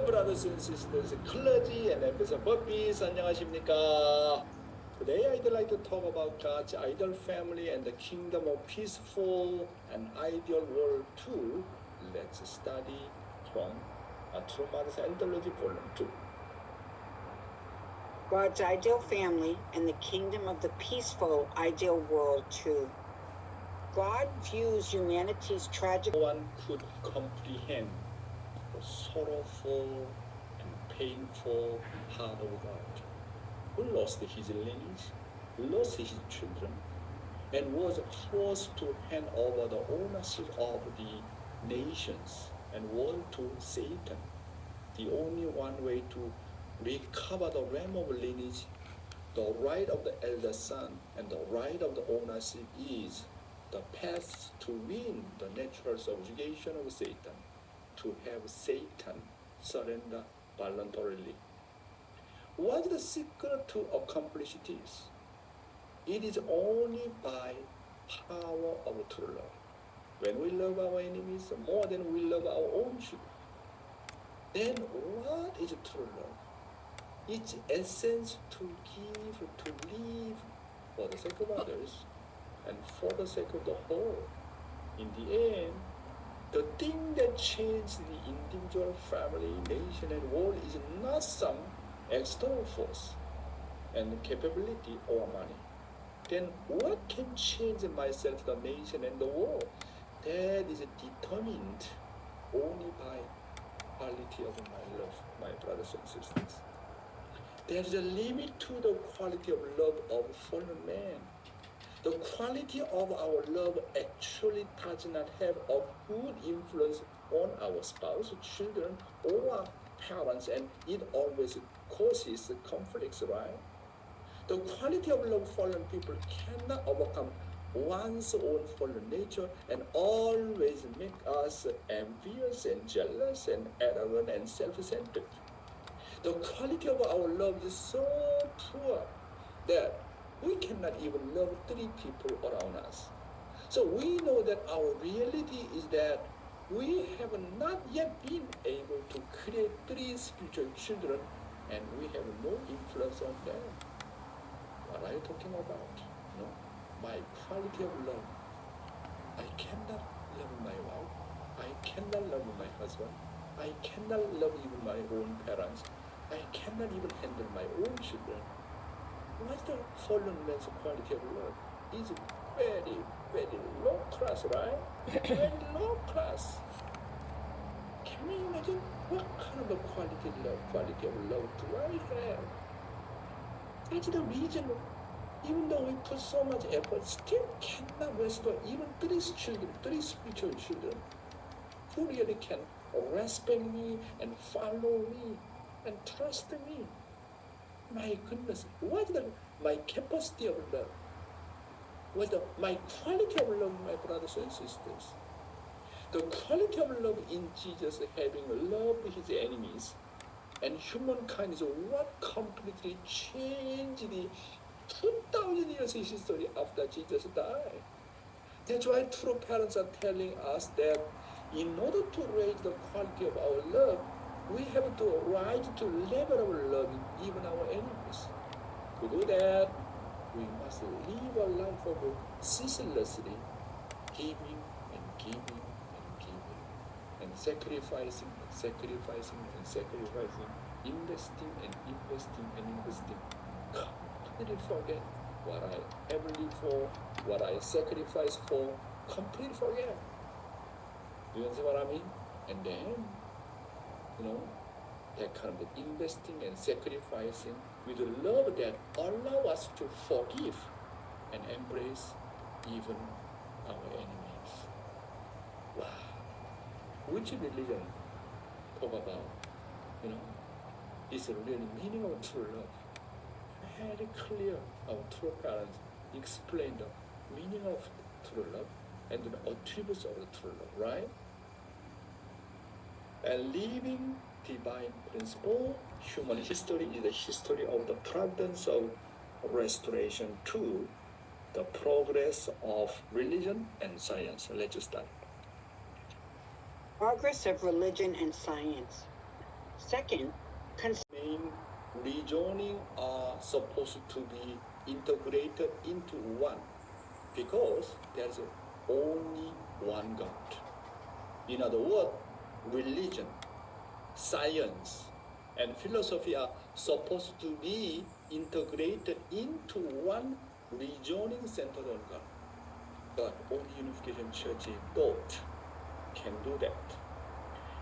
brothers and sisters, clergy and members of puppies, 안녕하십니까? Today I'd like to talk about God's ideal family and the kingdom of peaceful and ideal world 2. Let's study from True Mother's Anthology Volume 2. God's ideal family and the kingdom of the peaceful ideal world 2. God views humanity's tragic... No one could comprehend the sorrowful and painful heart of God, who lost his lineage, lost his children, and was forced to hand over the ownership of the nations and world to Satan. The only one way to recover the realm of lineage, the right of the elder son, and the right of the ownership is the path to win the natural subjugation of Satan, to have Satan surrender voluntarily. What's the secret to accomplish this? It is only by power of true love. When we love our enemies more than we love our own children, then what is true love? Its essence to give, to live for the sake of others and for the sake of the whole. In the end, the thing that changes the individual, family, nation, and world is not some external force and capability or money. Then what can change myself, the nation, and the world? That is determined only by quality of my love, my brothers and sisters. There is a limit to the quality of love of fallen man. The quality of our love actually does not have a good influence on our spouse, children, or parents, and it always causes conflicts, right? The quality of love fallen people cannot overcome one's own fallen nature and always make us envious and jealous and arrogant and self-centered. The quality of our love is so poor that we cannot even love 3 people around us. So we know that our reality is that we have not yet been able to create 3 spiritual children, and we have no influence on them. What are you talking about? No, my quality of love. I cannot love my wife. I cannot love my husband. I cannot love even my own parents. I cannot even handle my own children. What's the fallen man's quality of love? It's very, very low class, right? Very low class. Can you imagine what kind of a quality of love do I have? That's the reason, even though we put so much effort, still cannot restore even 3 children, 3 spiritual children, who really can respect me and follow me and trust me. My goodness, what is my capacity of love? What is my quality of love, my brothers and sisters? The quality of love in Jesus, having loved his enemies and humankind, is what completely changed the 2,000 years history after Jesus died. That's why true parents are telling us that in order to raise the quality of our love, we have to rise to level of loving even our enemies. To do that, we must live a life of ceaselessly giving and giving and giving, and sacrificing and sacrificing and sacrificing, investing and investing and investing. Completely forget what I ever lived for, what I sacrificed for. Completely forget. You understand what I mean? And then, that kind of investing and sacrificing with a love that allow us to forgive and embrace even our enemies. Wow. Which religion talk about, is the real meaning of true love? Very clear. Our true parents explain the meaning of true love and the attributes of the true love, right? And living divine principle, human history is the history of the providence of restoration to the progress of religion and science. Let's start. Progress of religion and science. Second, main reasoning are supposed to be integrated into one because there's only one God. In other words, religion, science, and philosophy are supposed to be integrated into one reasoning centered on God. But only Unification Church thought can do that.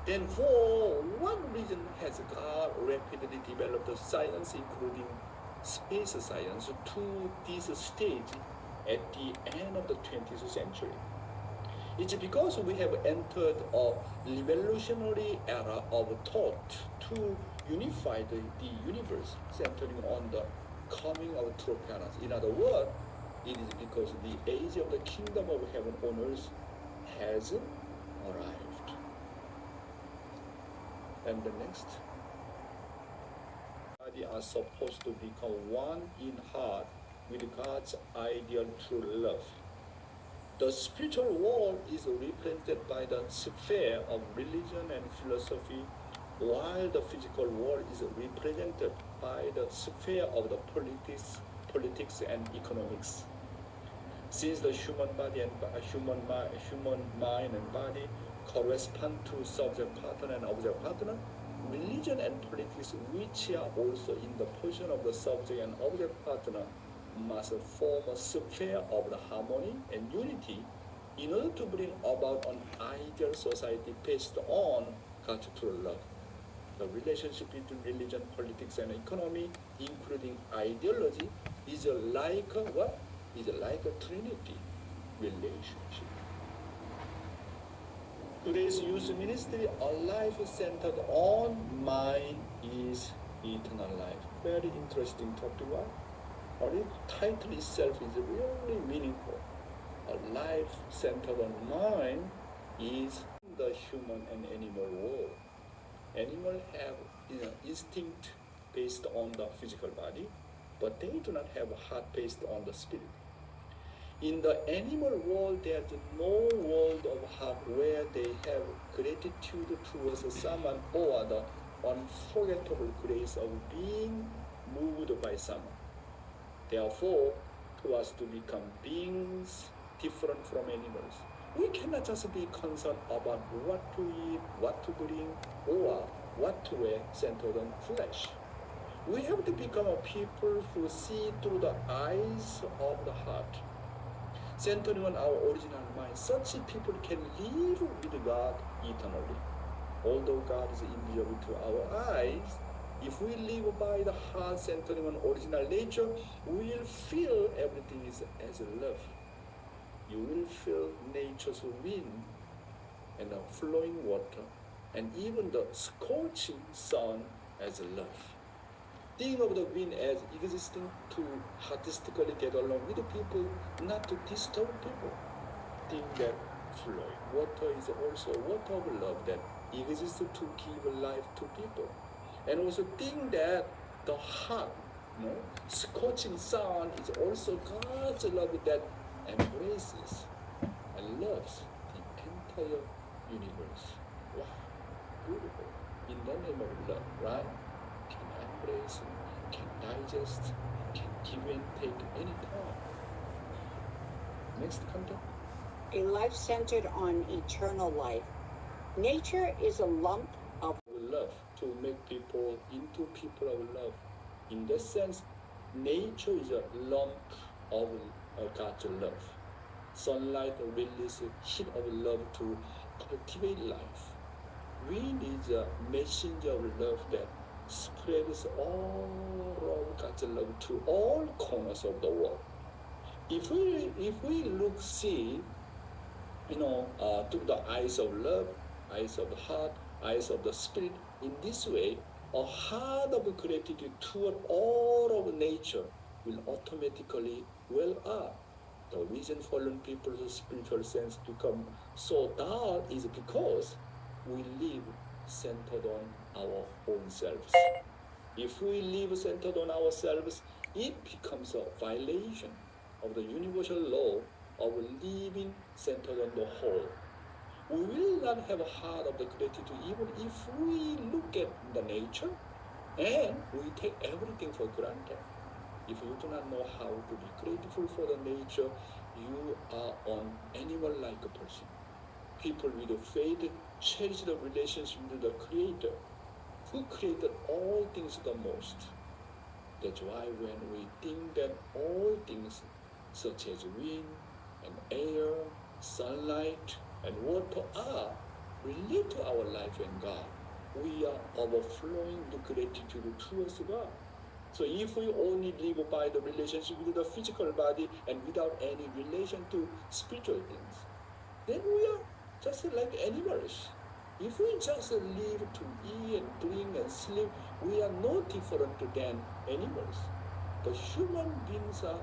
Then for one reason has God rapidly developed science, including space science, to this stage at the end of the 20th century. It's because we have entered a revolutionary era of thought to unify the universe, centering on the coming of true parents. In other words, it is because the age of the kingdom of heaven on earth has arrived. And the next, body are supposed to become one in heart with God's ideal true love. The spiritual world is represented by the sphere of religion and philosophy, while the physical world is represented by the sphere of the politics and economics. Since the human body and human mind and body correspond to subject partner and object partner, religion and politics, which are also in the position of the subject and object partner, must form a sphere of the harmony and unity in order to bring about an ideal society based on God's true love. The relationship between religion, politics, and economy, including ideology, is like a what? Is like a Trinity relationship. Today's youth ministry, a life centered on mind is eternal life. Very interesting topic. The title itself is really meaningful. A life centered on mind is the human and animal world. Animals have instinct based on the physical body, but they do not have a heart based on the spirit. In the animal world, there's no world of heart where they have gratitude towards someone or the unforgettable grace of being moved by someone. Therefore, to us to become beings different from animals, we cannot just be concerned about what to eat, what to drink, or what to wear centered on flesh. We have to become a people who see through the eyes of the heart, centering on our original mind. Such people can live with God eternally. Although God is invisible to our eyes, if we live by the heart centering on original nature, we will feel everything is as love. You will feel nature's wind and the flowing water, and even the scorching sun as love. Think of the wind as existing to artistically get along with the people, not to disturb people. Think that flowing water is also water of love that exists to give life to people. And also think that the hot, scorching sun is also God's love that embraces and loves the entire universe. Wow, beautiful. In the name of love, right? Can embrace, can digest, can give and take any time. Next content. a life centered on eternal life. Nature is a lump of love to make people into people of love. In that sense, nature is a lump of God's love. Sunlight releases heat of love to cultivate life. Wind is a messenger of love that spreads all of God's love to all corners of the world. If we see, through the eyes of love, eyes of the heart, eyes of the spirit, in this way, a heart of gratitude toward all of nature will automatically well up. The reason fallen people's spiritual sense become so dull is because we live centered on our own selves. If we live centered on ourselves, it becomes a violation of the universal law of living centered on the whole. we will not have a heart of the gratitude even if we look at the nature and we take everything for granted. If you do not know how to be grateful for the nature, you are an animal-like person. People with faith cherish the relationship with the Creator, who created all things the most. That's why when we think that all things such as wind and air, sunlight and water are related to our life and God, we are overflowing the gratitude towards God. So if we only live by the relationship with the physical body and without any relation to spiritual things, then we are just like animals. If we just live to eat and drink and sleep, we are no different than animals. But human beings are,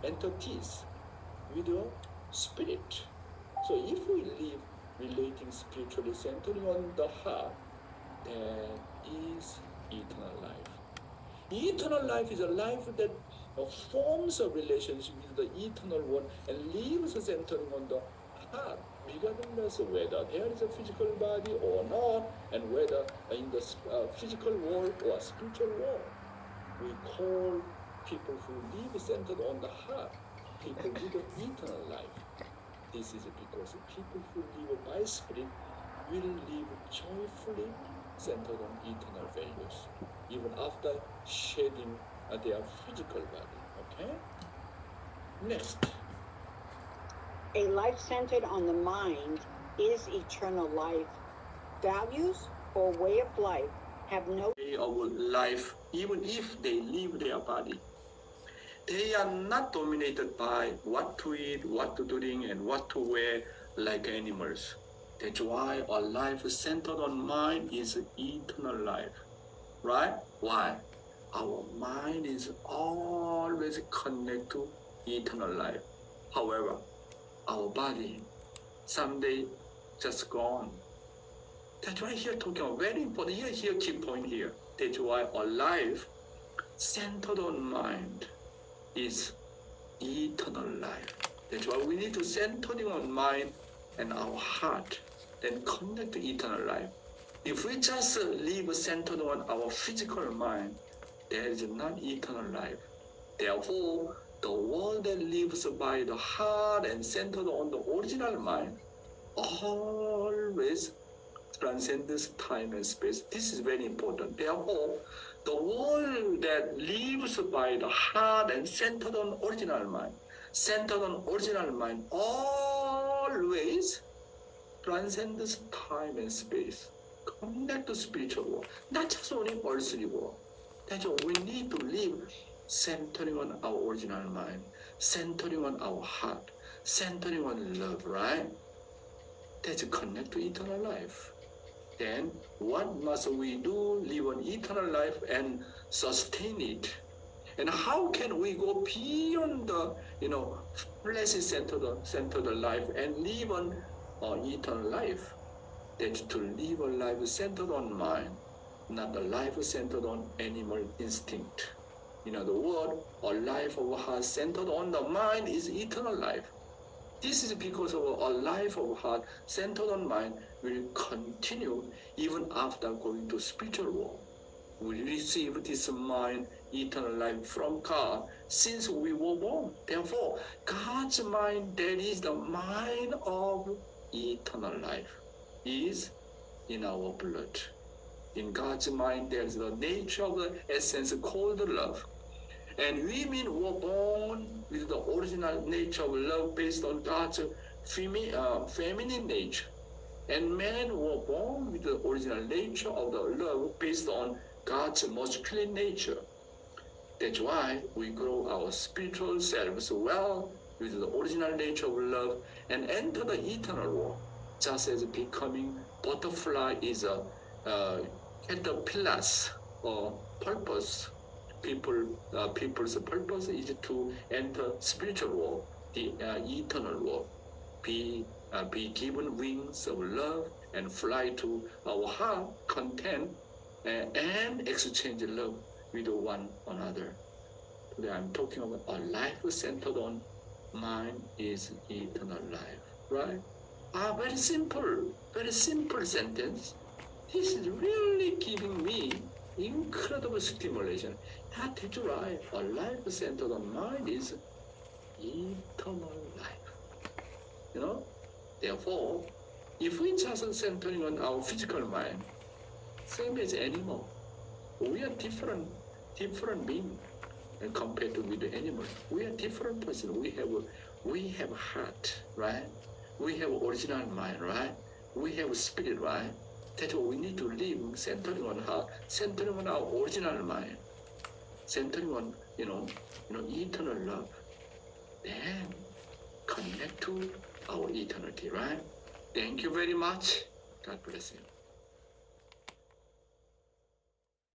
entities with a spirit. So if we live relating spiritually, centering on the heart, that is eternal life. Eternal life is a life that forms a relationship with the eternal one and lives centering on the heart, regardless of whether there is a physical body or not, and whether in the physical world or spiritual world. We call people who live centered on the heart people with an eternal life. This is because people who live by spirit will live joyfully centered on eternal values, even after shedding their physical body. Okay? Next. A life centered on the mind is eternal life. Values or way of life have no way of life, even if they leave their body. They are not dominated by what to eat, what to drink, and what to wear like animals. That's why a life centered on mind is eternal life. Right? Why? Our mind is always connected to eternal life. However, our body someday just gone. That's why here talking about very important. Here key point here. That's why a life centered on mind is eternal life. That's why we need to center on mind and our heart, then connect to eternal life. If we just live centered on our physical mind, there is not eternal life. Therefore, the world that lives by the heart and centered on the original mind always transcends time and space. This is very important. Therefore, the world that lives by the heart and centered on original mind, always transcends time and space. Connect to spiritual world, not just only earthly world. That's why we need to live centering on our original mind, centering on our heart, centering on love, right? That's connect to eternal life. Then what must we do? Live an eternal life and sustain it. And how can we go beyond the fleshly centered life and live an eternal life? That's to live a life centered on mind, not a life centered on animal instinct. In other words, a life of heart centered on the mind is eternal life. This is because of a life of heart centered on mind will continue even after going to spiritual world. We receive this mind, eternal life from God since we were born. Therefore, God's mind, that is the mind of eternal life, is in our blood. In God's mind, there is the nature of the essence called love. And women were born with the original nature of love based on God's feminine nature. And men were born with the original nature of the love based on God's masculine nature. That's why we grow our spiritual selves well with the original nature of love and enter the eternal world, just as becoming butterfly is a caterpillar's purpose. People's purpose is to enter spiritual world, the eternal world, be given wings of love and fly to our heart content and exchange love with one another. Today I'm talking about a life centered on mind is eternal life, right? very simple sentence. This is really giving me incredible stimulation. That is right. A life centered on mind is eternal life. Therefore, if we just centering on our physical mind, same as animal, we are different being compared to with the animal. We are different person. We have heart, right? We have original mind, right? We have spirit, right? That's what we need to live, centering on our original mind, centering on eternal love. Then connect to our eternity, right? Thank you very much. God bless you.